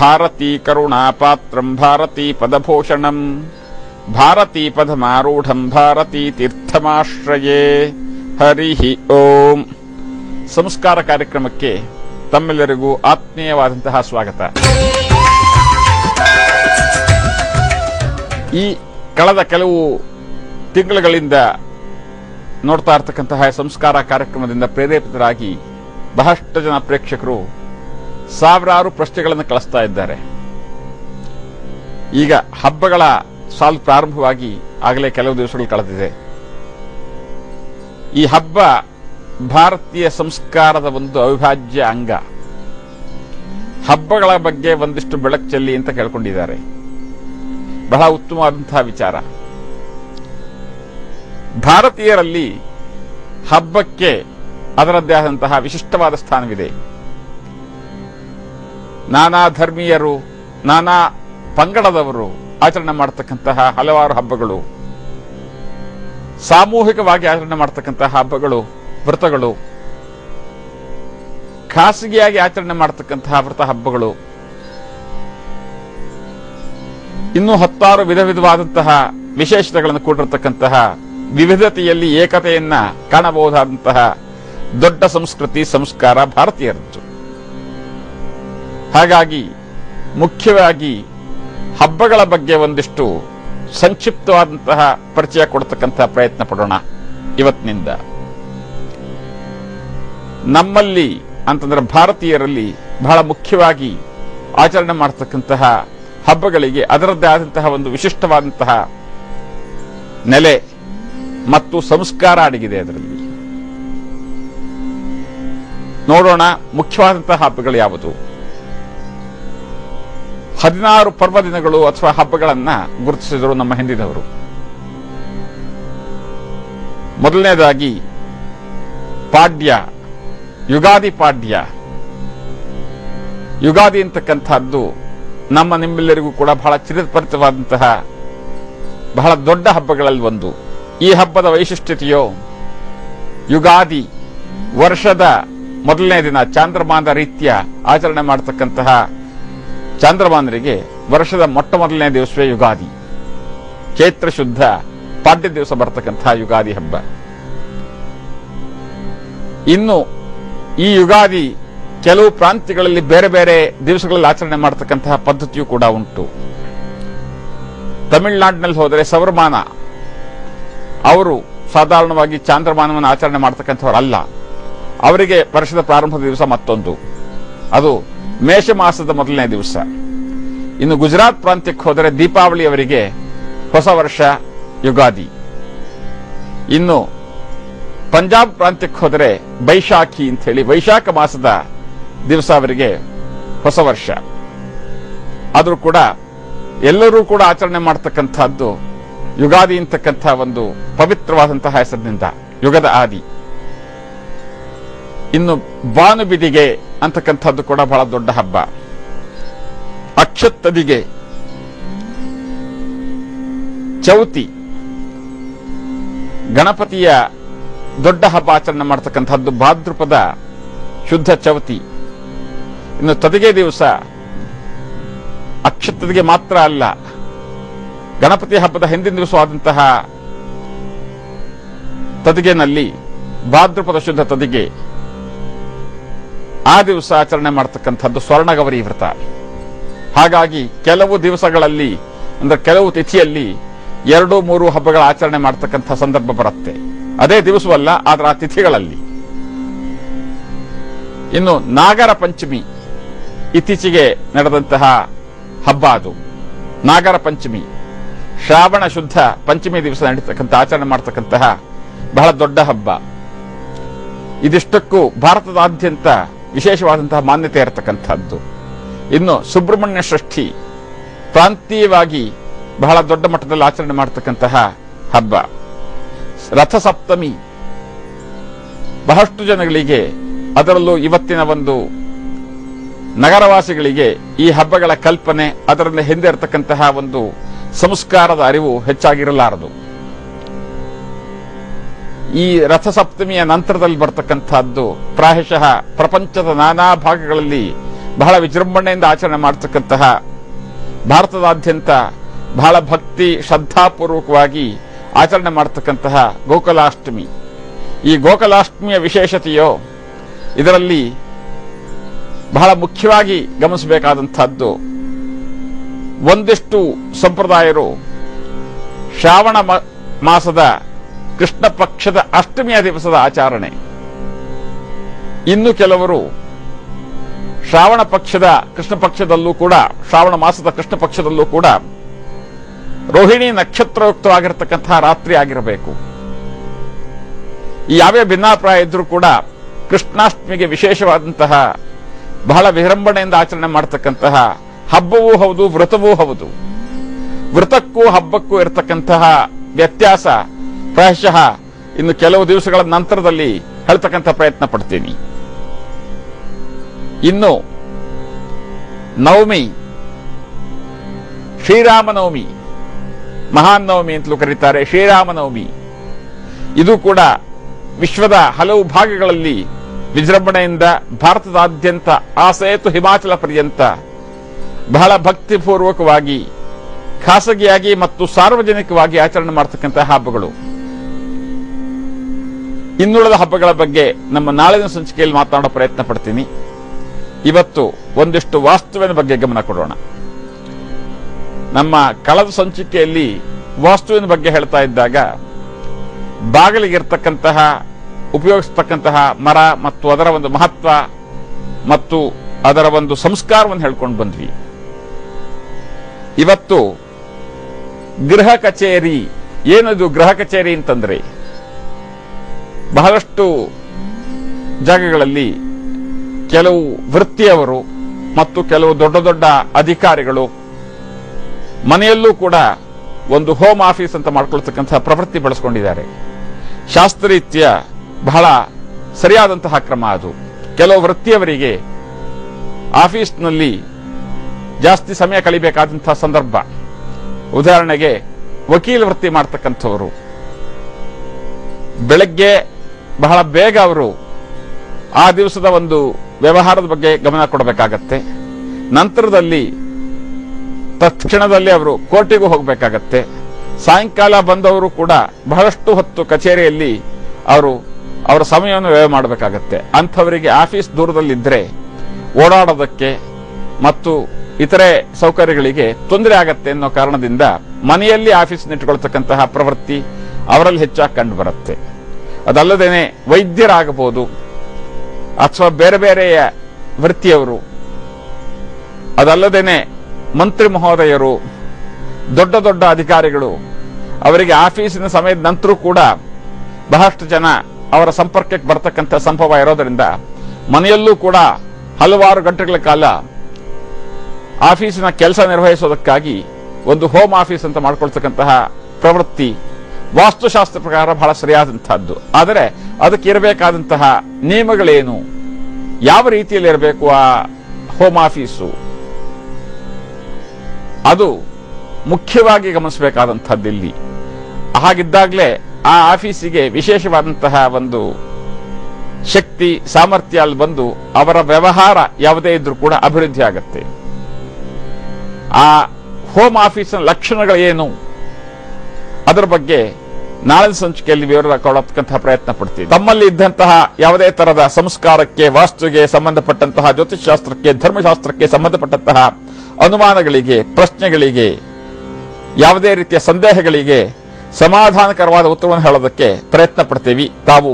ಭಾರತೀ ಕರುಣಾಪಾತ್ರಂ ಭಾರತೀ ಪದಭೂಷಣಂ ಭಾರತೀ ಪದಮಾರೂಢಂ ಭಾರತೀ ತೀರ್ಥಮಾಶ್ರಯೇ. ಹರಿ ಓಂ. ಸಂಸ್ಕಾರ ಕಾರ್ಯಕ್ರಮಕ್ಕೆ ತಮ್ಮೆಲ್ಲರಿಗೂ ಆತ್ಮೀಯವಾದಂತಹ ಸ್ವಾಗತ. ಈ ಕಳೆದ ಕೆಲವು ತಿಂಗಳುಗಳಿಂದ ನೋಡ್ತಾ ಇರತಕ್ಕಂತಹ ಸಂಸ್ಕಾರ ಕಾರ್ಯಕ್ರಮದಿಂದ ಪ್ರೇರೇಪಿತರಾಗಿ ಬಹಳಷ್ಟು ಜನ ಪ್ರೇಕ್ಷಕರು ಸಾವಿರಾರು ಪ್ರಶ್ನೆಗಳನ್ನು ಕಳಿಸ್ತಾ ಇದ್ದಾರೆ. ಈಗ ಹಬ್ಬಗಳ ಸಾಲು ಪ್ರಾರಂಭವಾಗಿ ಆಗಲೇ ಕೆಲವು ದಿವಸಗಳು ಕಳೆದಿದೆ. ಈ ಹಬ್ಬ ಭಾರತೀಯ ಸಂಸ್ಕಾರದ ಒಂದು ಅವಿಭಾಜ್ಯ ಅಂಗ. ಹಬ್ಬಗಳ ಬಗ್ಗೆ ಒಂದಿಷ್ಟು ಬೆಳಕು ಚೆಲ್ಲಿ ಅಂತ ಕೇಳ್ಕೊಂಡಿದ್ದಾರೆ. ಬಹಳ ಉತ್ತಮವಾದಂತಹ ವಿಚಾರ. ಭಾರತೀಯರಲ್ಲಿ ಹಬ್ಬಕ್ಕೆ ಅದರದ್ದೇ ಆದಂತಹ ವಿಶಿಷ್ಟವಾದ ಸ್ಥಾನವಿದೆ. ನಾನಾ ಧರ್ಮೀಯರು, ನಾನಾ ಪಂಗಡದವರು ಆಚರಣೆ ಮಾಡತಕ್ಕಂತಹ ಹಲವಾರು ಹಬ್ಬಗಳು, ಸಾಮೂಹಿಕವಾಗಿ ಆಚರಣೆ ಮಾಡತಕ್ಕಂತಹ ಹಬ್ಬಗಳು, ವ್ರತಗಳು, ಖಾಸಗಿಯಾಗಿ ಆಚರಣೆ ಮಾಡತಕ್ಕಂತಹ ವ್ರತ ಹಬ್ಬಗಳು, ಇನ್ನೂ ಹತ್ತಾರು ವಿಧ ವಿಧವಾದಂತಹ ವಿಶೇಷತೆಗಳನ್ನು ಕೂಡಿರತಕ್ಕಂತಹ ವಿವಿಧತೆಯಲ್ಲಿ ಏಕತೆಯನ್ನ ಕಾಣಬಹುದಾದಂತಹ ದೊಡ್ಡ ಸಂಸ್ಕೃತಿ, ಸಂಸ್ಕಾರ ಭಾರತೀಯರದ್ದು. ಹಾಗಾಗಿ ಮುಖ್ಯವಾಗಿ ಹಬ್ಬಗಳ ಬಗ್ಗೆ ಒಂದಿಷ್ಟು ಸಂಕ್ಷಿಪ್ತವಾದಂತಹ ಪರಿಚಯ ಕೊಡತಕ್ಕಂತಹ ಪ್ರಯತ್ನ ಪಡೋಣ ಇವತ್ತಿನಿಂದ. ನಮ್ಮಲ್ಲಿ ಅಂತಂದ್ರೆ ಭಾರತೀಯರಲ್ಲಿ ಬಹಳ ಮುಖ್ಯವಾಗಿ ಆಚರಣೆ ಮಾಡತಕ್ಕಂತಹ ಹಬ್ಬಗಳಿಗೆ ಅದರದ್ದೇ ಆದಂತಹ ಒಂದು ವಿಶಿಷ್ಟವಾದಂತಹ ನೆಲೆ ಮತ್ತು ಸಂಸ್ಕಾರ ಅಡಗಿದೆ. ಅದರಲ್ಲಿ ನೋಡೋಣ ಮುಖ್ಯವಾದಂತಹ ಹಬ್ಬಗಳು ಯಾವುದು. 16 ಪರ್ವದಿನಗಳು ಅಥವಾ ಹಬ್ಬಗಳನ್ನ ಗುರುತಿಸಿದರು ನಮ್ಮ ಹಿಂದಿನವರು. ಮೊದಲನೇದಾಗಿ ಪಾಡ್ಯ, ಯುಗಾದಿ ಪಾಡ್ಯ. ಯುಗಾದಿ ಅಂತಕ್ಕಂಥದ್ದು ನಮ್ಮ ನಿಮ್ಮೆಲ್ಲರಿಗೂ ಕೂಡ ಬಹಳ ಚಿರಪರಿಚಿತವಾದಂತಹ ಬಹಳ ದೊಡ್ಡ ಹಬ್ಬಗಳಲ್ಲಿ ಒಂದು. ಈ ಹಬ್ಬದ ವೈಶಿಷ್ಟ್ಯತೆಯೋ ಯುಗಾದಿ ವರ್ಷದ ಮೊದಲನೇ ದಿನ ಚಾಂದ್ರಮಾನ ರೀತ್ಯ ಆಚರಣೆ ಮಾಡತಕ್ಕಂತಹ ಚಾಂದ್ರಮಾನರಿಗೆ ವರ್ಷದ ಮೊಟ್ಟ ಮೊದಲನೇ ದಿವಸವೇ ಯುಗಾದಿ. ಚೈತ್ರ ಶುದ್ಧ ಪಾಡ್ಯ ದಿವಸ ಬರತಕ್ಕಂತಹ ಯುಗಾದಿ ಹಬ್ಬ. ಇನ್ನು ಈ ಯುಗಾದಿ ಕೆಲವು ಪ್ರಾಂತ್ಯಗಳಲ್ಲಿ ಬೇರೆ ಬೇರೆ ದಿವಸಗಳಲ್ಲಿ ಆಚರಣೆ ಮಾಡತಕ್ಕಂತಹ ಪದ್ಧತಿಯೂ ಕೂಡ ಉಂಟು. ತಮಿಳುನಾಡಿನಲ್ಲಿ ಹೋದರೆ ಸೌರಮಾನ, ಅವರು ಸಾಧಾರಣವಾಗಿ ಚಾಂದ್ರಮಾನವನ್ನು ಆಚರಣೆ ಮಾಡತಕ್ಕಂಥವರಲ್ಲ. ಅವರಿಗೆ ವರ್ಷದ ಪ್ರಾರಂಭದ ದಿವಸ ಮತ್ತೊಂದು, ಅದು ಮೇಷ ಮಾಸದ ಮೊದಲನೇ ದಿವಸ. ಇನ್ನು ಗುಜರಾತ್ ಪ್ರಾಂತ್ಯಕ್ಕೆ ಹೋದರೆ ದೀಪಾವಳಿ ಅವರಿಗೆ ಹೊಸ ವರ್ಷ ಯುಗಾದಿ. ಇನ್ನು ಪಂಜಾಬ್ ಪ್ರಾಂತ್ಯಕ್ಕೆ ಹೋದರೆ ಬೈಶಾಖಿ ಅಂತ ಹೇಳಿ ವೈಶಾಖ ಮಾಸದ ದಿವಸ ಅವರಿಗೆ ಹೊಸ ವರ್ಷ. ಆದರೂ ಕೂಡ ಎಲ್ಲರೂ ಕೂಡ ಆಚರಣೆ ಮಾಡತಕ್ಕಂಥದ್ದು ಯುಗಾದಿ ಅಂತಕ್ಕಂಥ ಒಂದು ಪವಿತ್ರವಾದಂತಹ ಹೆಸರಿನಿಂದ, ಯುಗದ ಆದಿ. ಇನ್ನು ಬಾನುಬಿದಿಗೆ ಅಂತಕ್ಕಂಥದ್ದು ಕೂಡ ಬಹಳ ದೊಡ್ಡ ಹಬ್ಬ. ಅಕ್ಷತದಿಗೆ, ಚೌತಿ, ಗಣಪತಿಯ ದೊಡ್ಡ ಹಬ್ಬ ಆಚರಣೆ ಮಾಡತಕ್ಕಂಥದ್ದು ಭಾದ್ರಪದ ಶುದ್ಧ ಚೌತಿ. ಇನ್ನು ತದಿಗೆ ದಿವಸ ಅಕ್ಷತದಿಗೆ ಮಾತ್ರ ಅಲ್ಲ, ಗಣಪತಿ ಹಬ್ಬದ ಹಿಂದಿನ ದಿವಸವಾದಂತಹ ತದಿಗೆನಲ್ಲಿ ಭಾದ್ರಪದ ಶುದ್ಧ ತದಿಗೆ, ಆ ದಿವಸ ಆಚರಣೆ ಮಾಡತಕ್ಕಂಥದ್ದು ಸ್ವರ್ಣಗೌರಿ ವ್ರತ. ಹಾಗಾಗಿ ಕೆಲವು ದಿವಸಗಳಲ್ಲಿ ಅಂದ್ರೆ ಕೆಲವು ತಿಥಿಯಲ್ಲಿ 2-3 ಹಬ್ಬಗಳ ಆಚರಣೆ ಮಾಡತಕ್ಕಂಥ ಸಂದರ್ಭ ಬರುತ್ತೆ. ಅದೇ ದಿವಸವಲ್ಲ, ಆದ್ರೆ ಆ ತಿಥಿಗಳಲ್ಲಿ. ಇನ್ನು ನಾಗರ ಪಂಚಮಿ ಇತ್ತೀಚೆಗೆ ನಡೆದಂತಹ ಹಬ್ಬ. ಅದು ನಾಗರ ಪಂಚಮಿ ಶ್ರಾವಣ ಶುದ್ಧ ಪಂಚಮಿ ದಿವಸ ನಡೀತಕ್ಕಂಥ ಆಚರಣೆ ಮಾಡತಕ್ಕಂತಹ ಬಹಳ ದೊಡ್ಡ ಹಬ್ಬ. ಇದಿಷ್ಟಕ್ಕೂ ಭಾರತದಾದ್ಯಂತ ವಿಶೇಷವಾದಂತಹ ಮಾನ್ಯತೆ ಇರತಕ್ಕಂಥದ್ದು. ಇನ್ನು ಸುಬ್ರಹ್ಮಣ್ಯ ಷಷ್ಠಿ ಪ್ರಾಂತೀಯವಾಗಿ ಬಹಳ ದೊಡ್ಡ ಮಟ್ಟದಲ್ಲಿ ಆಚರಣೆ ಮಾಡತಕ್ಕಂತಹ ಹಬ್ಬ. ರಥಸಪ್ತಮಿ ಬಹಳಷ್ಟು ಜನಗಳಿಗೆ, ಅದರಲ್ಲೂ ಇವತ್ತಿನ ಒಂದು ನಗರವಾಸಿಗಳಿಗೆ ಈ ಹಬ್ಬಗಳ ಕಲ್ಪನೆ, ಅದರಲ್ಲಿ ಹಿಂದೆ ಇರತಕ್ಕಂತಹ ಒಂದು ಸಂಸ್ಕಾರದ ಅರಿವು ಹೆಚ್ಚಾಗಿರಲಾರದು. ಈ ರಥಸಪ್ತಮಿಯ ನಂತರದಲ್ಲಿ ಬರ್ತಕ್ಕಂಥದ್ದು ಪ್ರಾಯಶಃ ಪ್ರಪಂಚದ ನಾನಾ ಭಾಗಗಳಲ್ಲಿ ಬಹಳ ವಿಜೃಂಭಣೆಯಿಂದ ಆಚರಣೆ ಮಾಡತಕ್ಕಂತಹ, ಭಾರತದಾದ್ಯಂತ ಬಹಳ ಭಕ್ತಿ ಶ್ರದ್ಧಾಪೂರ್ವಕವಾಗಿ ಆಚರಣೆ ಮಾಡತಕ್ಕಂತಹ ಗೋಕುಲಾಷ್ಟಮಿ. ಈ ಗೋಕುಲಾಷ್ಟಮಿಯ ವಿಶೇಷತೆಯೋ ಇದರಲ್ಲಿ ಬಹಳ ಮುಖ್ಯವಾಗಿ ಗಮನಿಸಬೇಕಾದಂತಹದ್ದು, ಒಂದಿಷ್ಟು ಸಂಪ್ರದಾಯರು ಶ್ರಾವಣ ಮಾಸದ ಕೃಷ್ಣ ಪಕ್ಷದ ಅಷ್ಟಮಿಯ ದಿವಸದ ಆಚರಣೆ, ಇನ್ನು ಕೆಲವರು ಶ್ರಾವಣ ಪಕ್ಷದ ಕೃಷ್ಣ ಪಕ್ಷದಲ್ಲೂ ಕೂಡ, ಶ್ರಾವಣ ಮಾಸದ ಕೃಷ್ಣ ಪಕ್ಷದಲ್ಲೂ ಕೂಡ ರೋಹಿಣಿ ನಕ್ಷತ್ರಯುಕ್ತವಾಗಿರತಕ್ಕಂತಹ ರಾತ್ರಿ ಆಗಿರಬೇಕು. ಈ ಯಾವೇ ಭಿನ್ನಾಭಿಪ್ರಾಯ ಇದ್ರೂ ಕೂಡ ಕೃಷ್ಣಾಷ್ಟಮಿಗೆ ವಿಶೇಷವಾದಂತಹ ಬಹಳ ವಿಜೃಂಭಣೆಯಿಂದ ಆಚರಣೆ ಮಾಡತಕ್ಕಂತಹ ಹಬ್ಬವೂ ಹೌದು, ವ್ರತವೂ ಹೌದು. ವ್ರತಕ್ಕೂ ಹಬ್ಬಕ್ಕೂ ಇರತಕ್ಕಂತಹ ವ್ಯತ್ಯಾಸ ಪ್ರಾಯಶಃ ಇನ್ನು ಕೆಲವು ದಿವಸಗಳ ನಂತರದಲ್ಲಿ ಹೇಳ್ತಕ್ಕಂಥ ಪ್ರಯತ್ನ ಪಡ್ತೀನಿ. ಇನ್ನು ನವಮಿ, ಶ್ರೀರಾಮನವಮಿ, ಮಹಾನ್ ನವಮಿ ಅಂತಲೂ ಕರೀತಾರೆ, ಶ್ರೀರಾಮನವಮಿ. ಇದು ಕೂಡ ವಿಶ್ವದ ಹಲವು ಭಾಗಗಳಲ್ಲಿ ವಿಜೃಂಭಣೆಯಿಂದ ಭಾರತದಾದ್ಯಂತ ಆಸೇತು ಹಿಮಾಚಲ ಪರ್ಯಂತ ಬಹಳ ಭಕ್ತಿಪೂರ್ವಕವಾಗಿ, ಖಾಸಗಿಯಾಗಿ ಮತ್ತು ಸಾರ್ವಜನಿಕವಾಗಿ ಆಚರಣೆ ಮಾಡತಕ್ಕಂತಹ ಹಬ್ಬಗಳು. ಇನ್ನುಳಿದ ಹಬ್ಬಗಳ ಬಗ್ಗೆ ನಮ್ಮ ನಾಳಿನ ಸಂಚಿಕೆಯಲ್ಲಿ ಮಾತನಾಡೋ ಪ್ರಯತ್ನ ಪಡ್ತೀನಿ. ಇವತ್ತು ಒಂದಿಷ್ಟು ವಾಸ್ತುವಿನ ಬಗ್ಗೆ ಗಮನ ಕೊಡೋಣ. ನಮ್ಮ ಕಳೆದ ಸಂಚಿಕೆಯಲ್ಲಿ ವಾಸ್ತುವಿನ ಬಗ್ಗೆ ಹೇಳ್ತಾ ಇದ್ದಾಗ ಬಾಗಿಲಿಗಿರ್ತಕ್ಕಂತಹ, ಉಪಯೋಗಿಸತಕ್ಕಂತಹ ಮರ ಮತ್ತು ಅದರ ಒಂದು ಮಹತ್ವ ಮತ್ತು ಅದರ ಒಂದು ಸಂಸ್ಕಾರವನ್ನು ಹೇಳ್ಕೊಂಡು ಬಂದ್ವಿ. ಇವತ್ತು ಗೃಹ ಕಚೇರಿ. ಏನದು ಗೃಹ ಕಚೇರಿ ಅಂತಂದ್ರೆ, ಬಹಳಷ್ಟು ಜಾಗಗಳಲ್ಲಿ ಕೆಲವು ವೃತ್ತಿಯವರು ಮತ್ತು ಕೆಲವು ದೊಡ್ಡ ದೊಡ್ಡ ಅಧಿಕಾರಿಗಳು ಮನೆಯಲ್ಲೂ ಕೂಡ ಒಂದು ಹೋಮ್ ಆಫೀಸ್ ಅಂತ ಮಾಡ್ಕೊಳ್ತಕ್ಕಂತಹ ಪ್ರವೃತ್ತಿ ಬೆಳೆಸ್ಕೊಂಡಿದ್ದಾರೆ. ಶಾಸ್ತ್ರರೀತ್ಯ ಬಹಳ ಸರಿಯಾದಂತಹ ಕ್ರಮ ಅದು. ಕೆಲವು ವೃತ್ತಿಯವರಿಗೆ ಆಫೀಸ್ನಲ್ಲಿ ಜಾಸ್ತಿ ಸಮಯ ಕಳಿಬೇಕಾದಂತಹ ಸಂದರ್ಭ, ಉದಾಹರಣೆಗೆ ವಕೀಲ ವೃತ್ತಿ ಮಾಡ್ತಕ್ಕಂಥವರು ಬೆಳಗ್ಗೆ ಬಹಳ ಬೇಗ ಅವರು ಆ ದಿವಸದ ಒಂದು ವ್ಯವಹಾರದ ಬಗ್ಗೆ ಗಮನ ಕೊಡಬೇಕಾಗತ್ತೆ. ನಂತರದಲ್ಲಿ ತಕ್ಷಣದಲ್ಲಿ ಅವರು ಕೋರ್ಟಿಗೂ ಹೋಗಬೇಕಾಗತ್ತೆ. ಸಾಯಂಕಾಲ ಬಂದವರು ಕೂಡ ಬಹಳಷ್ಟು ಹೊತ್ತು ಕಚೇರಿಯಲ್ಲಿ ಅವರು ಅವರ ಸಮಯವನ್ನು ವ್ಯಯ ಮಾಡಬೇಕಾಗತ್ತೆ. ಅಂಥವರಿಗೆ ಆಫೀಸ್ ದೂರದಲ್ಲಿದ್ದರೆ ಓಡಾಡೋದಕ್ಕೆ ಮತ್ತು ಇತರೆ ಸೌಕರ್ಯಗಳಿಗೆ ತೊಂದರೆ ಆಗತ್ತೆ ಅನ್ನೋ ಕಾರಣದಿಂದ ಮನೆಯಲ್ಲಿ ಆಫೀಸ್ ಇಟ್ಕೊಳ್ತಕ್ಕಂತಹ ಪ್ರವೃತ್ತಿ ಅವರಲ್ಲಿ ಹೆಚ್ಚಾಗಿ ಕಂಡು ಬರುತ್ತೆ. ಅದಲ್ಲದೇನೆ ವೈದ್ಯರಾಗಬಹುದು ಅಥವಾ ಬೇರೆ ಬೇರೆಯ ವೃತ್ತಿಯವರು, ಅದಲ್ಲದೇನೆ ಮಂತ್ರಿ ಮಹೋದಯರು, ದೊಡ್ಡ ದೊಡ್ಡ ಅಧಿಕಾರಿಗಳು, ಅವರಿಗೆ ಆಫೀಸಿನ ಸಮಯದ ನಂತರ ಕೂಡ ಬಹಳಷ್ಟು ಜನ ಅವರ ಸಂಪರ್ಕಕ್ಕೆ ಬರ್ತಕ್ಕಂಥ ಸಂಭವ ಇರೋದರಿಂದ ಮನೆಯಲ್ಲೂ ಕೂಡ ಹಲವಾರು ಗಂಟೆಗಳ ಕಾಲ ಆಫೀಸಿನ ಕೆಲಸ ನಿರ್ವಹಿಸೋದಕ್ಕಾಗಿ ಒಂದು ಹೋಮ್ ಆಫೀಸ್ ಅಂತ ಮಾಡ್ಕೊಳ್ತಕ್ಕಂತಹ ಪ್ರವೃತ್ತಿ ವಾಸ್ತುಶಾಸ್ತ್ರ ಪ್ರಕಾರ ಬಹಳ ಸರಿಯಾದಂತಹದ್ದು. ಆದರೆ ಅದಕ್ಕೆ ಇರಬೇಕಾದಂತಹ ನಿಯಮಗಳೇನು, ಯಾವ ರೀತಿಯಲ್ಲಿ ಇರಬೇಕು ಆ ಹೋಮ್ ಆಫೀಸು, ಅದು ಮುಖ್ಯವಾಗಿ ಗಮನಿಸಬೇಕಾದಂತಹದ್ದಿಲ್ಲಿ. ಹಾಗಿದ್ದಾಗಲೇ ಆ ಆಫೀಸಿಗೆ ವಿಶೇಷವಾದಂತಹ ಒಂದು ಶಕ್ತಿ, ಸಾಮರ್ಥ್ಯ ಅಲ್ಲಿ ಬಂದು ಅವರ ವ್ಯವಹಾರ ಯಾವುದೇ ಇದ್ರೂ ಕೂಡ ಅಭಿವೃದ್ಧಿ ಆಗುತ್ತೆ. ಆ ಹೋಮ್ ಆಫೀಸಿನ ಲಕ್ಷಣಗಳೇನು, ಅದರ ಬಗ್ಗೆ ನಾಳಿನ ಸಂಚಿಕೆಯಲ್ಲಿ ವಿವರ ಕೊಡತಕ್ಕಂತಹ ಪ್ರಯತ್ನ ಪಡ್ತೀವಿ. ತಮ್ಮಲ್ಲಿ ಇದ್ದಂತಹ ಯಾವುದೇ ತರಹದ ಸಂಸ್ಕಾರಕ್ಕೆ, ವಾಸ್ತುಗೆ ಸಂಬಂಧಪಟ್ಟಂತಹ, ಜ್ಯೋತಿಷಶಾಸ್ತ್ರಕ್ಕೆ, ಧರ್ಮಶಾಸ್ತ್ರಕ್ಕೆ ಸಂಬಂಧಪಟ್ಟಂತಹ ಅನುಮಾನಗಳಿಗೆ, ಪ್ರಶ್ನೆಗಳಿಗೆ, ಯಾವುದೇ ರೀತಿಯ ಸಂದೇಹಗಳಿಗೆ ಸಮಾಧಾನಕರವಾದ ಉತ್ತರವನ್ನು ಹೇಳೋದಕ್ಕೆ ಪ್ರಯತ್ನ ಪಡ್ತೀವಿ. ತಾವು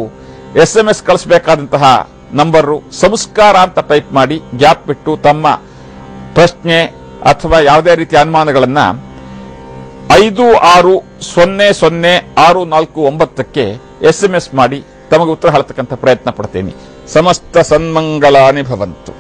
SMS ಕಳಿಸಬೇಕಾದಂತಹ ನಂಬರು ಸಂಸ್ಕಾರ ಅಂತ ಟೈಪ್ ಮಾಡಿ ಗ್ಯಾಪ್ ಬಿಟ್ಟು ತಮ್ಮ ಪ್ರಶ್ನೆ ಅಥವಾ ಯಾವುದೇ ರೀತಿಯ ಅನುಮಾನಗಳನ್ನ 56006449ಕ್ಕೆ SMS ಮಾಡಿ ತಮಗೆ ಉತ್ತರ ಹೇಳತಕ್ಕಂಥ ಪ್ರಯತ್ನ ಪಡ್ತೀನಿ. ಸಮಸ್ತ ಸನ್ಮಂಗಲಾನಿ ಭವಂತು.